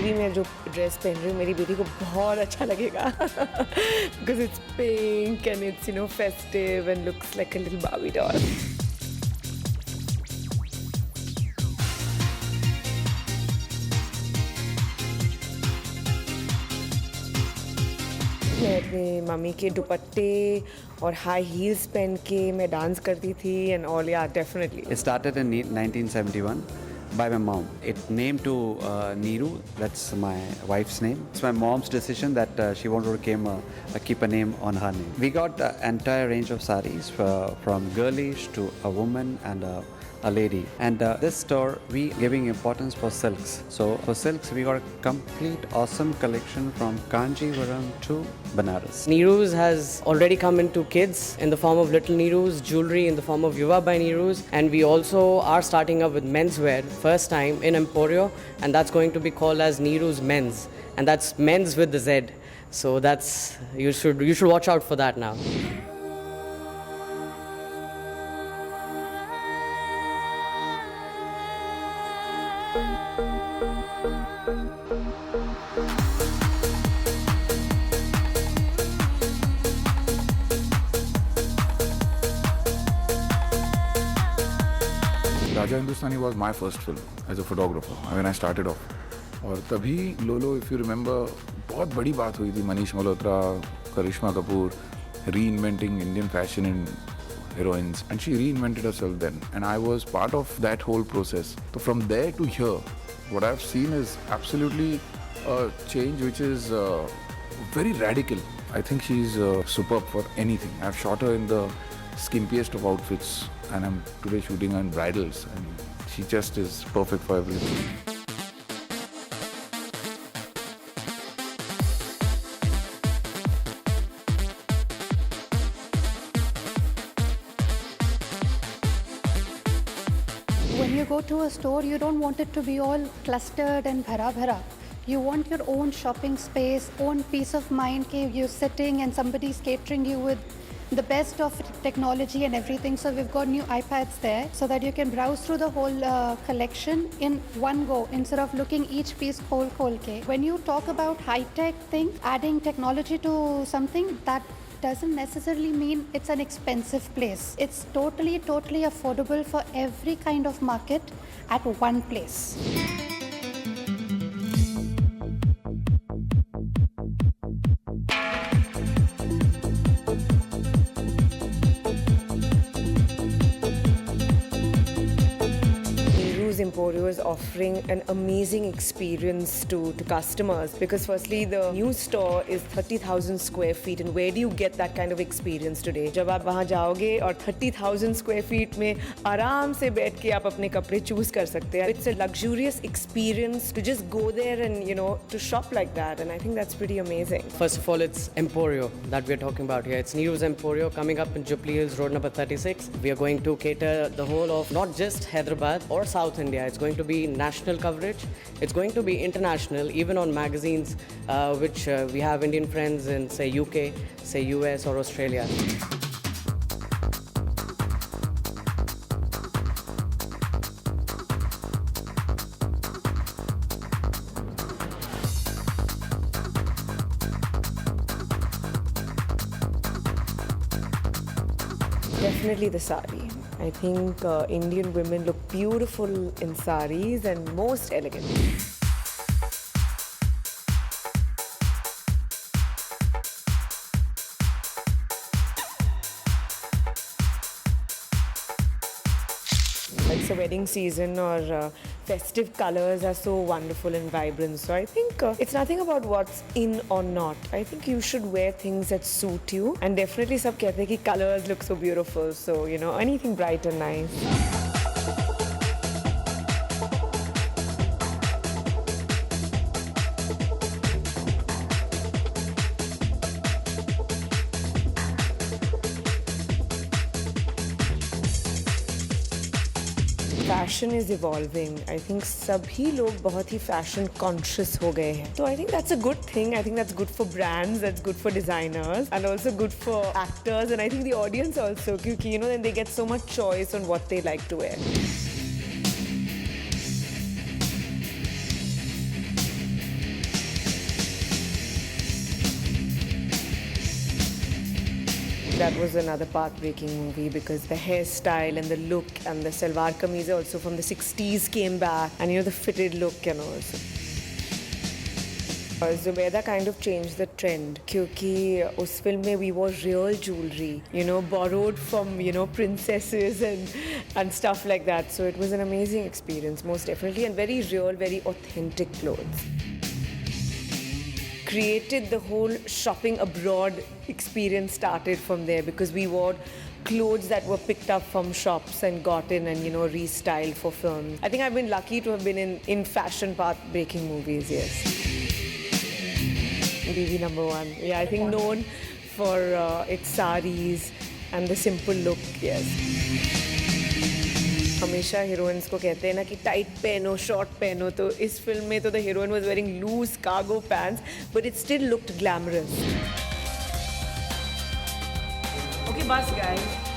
भी मैं जो ड्रेस पहन रही हूँ मेरी बेटी को बहुत अच्छा लगेगा because it's pink and it's festive and looks like a little Barbie doll. मैं अपनी मम्मी के दुपट्टे और हाई हील्स पहन के मैं डांस करती थी एंड ऑल. या definitely. It started in 1971 by my mom. It named to Neeru, that's my wife's name. It's my mom's decision that she wanted to keep a name on her name. We got the entire range of sarees from girlish to a woman and a lady. And this store, we giving importance for silks. So for silks, we got a complete awesome collection from Kanjivaram to Banaras. Neeru's has already come into kids in the form of Little Neeru's, jewelry in the form of Yuva by Neeru's, and we also are starting up with menswear first time in Emporio, and that's going to be called as Neeru's Men's, and that's men's with the Z. So that's you should watch out for that now. Raja Hindustani was my first film as a photographer when I started off. और तभी लोलो if you remember बहुत बड़ी बात हुई थी. मनीष मल्होत्रा, करिश्मा Kapoor reinventing Indian fashion and heroines, and she reinvented herself then, and I was part of that whole process. So from there to here, what I've seen is absolutely a change which is very radical. I think she's superb for anything. I've shot her in the skimpiest of outfits, and I'm today shooting her in bridals, and she just is perfect for everything. When you go to a store, you don't want it to be all clustered and bhara bhara. You want your own shopping space, own peace of mind. You're sitting and somebody's catering you with the best of technology and everything. So we've got new iPads there so that you can browse through the whole collection in one go instead of looking each piece khol ke. When you talk about high-tech things, adding technology to something, that doesn't necessarily mean it's an expensive place. It's totally affordable for every kind of market at one place. Emporio is offering an amazing experience to customers because firstly the new store is 30,000 square feet, and where do you get that kind of experience today? जब आप वहाँ जाओगे और 30,000 square feet में आराम से बैठ के आप अपने कपड़े choose कर सकते हैं. It's a luxurious experience to just go there and to shop like that, and I think that's pretty amazing. First of all, it's Emporio that we're talking about here. It's Neeru's Emporio coming up in Jubilee Hills, road number 36. We are going to cater the whole of not just Hyderabad or South India. It's going to be national coverage. It's going to be international, even on magazines, which we have Indian friends in, say, UK, say, US or Australia. Definitely the sari. I think Indian women look beautiful in saris and most elegant. It's a wedding season or festive colors are so wonderful and vibrant. So I think it's nothing about what's in or not. I think you should wear things that suit you. And definitely sab kehte hain ki colors look so beautiful. So, anything bright and nice. Fashion is evolving. I think सभी लोग बहुत ही fashion conscious हो गए हैं. So I think that's a good thing. I think that's good for brands, that's good for designers, and also good for actors, and I think the audience also, क्योंकि you know then they get so much choice on what they like to wear. That was another path-breaking movie because the hairstyle and the look and the salwar kameez also from the 60s came back, and you know the fitted look and all. Zubeda kind of changed the trend क्योंकि उस film में we wore real jewelry, you know, borrowed from, you know, princesses and stuff like that. So it was an amazing experience, most definitely, and very real, very authentic clothes. Created the whole shopping abroad experience started from there because we wore clothes that were picked up from shops and got in and, you know, restyled for films. I think I've been lucky to have been in fashion path-breaking movies, yes. BB #1. Yeah, I think known for its saris and the simple look, yes. हमेशा heroines को कहते हैं ना कि tight पहनो, short पहनो, तो इस फिल्म में तो the heroine was wearing loose cargo pants but it still looked glamorous. Okay बस गाइस.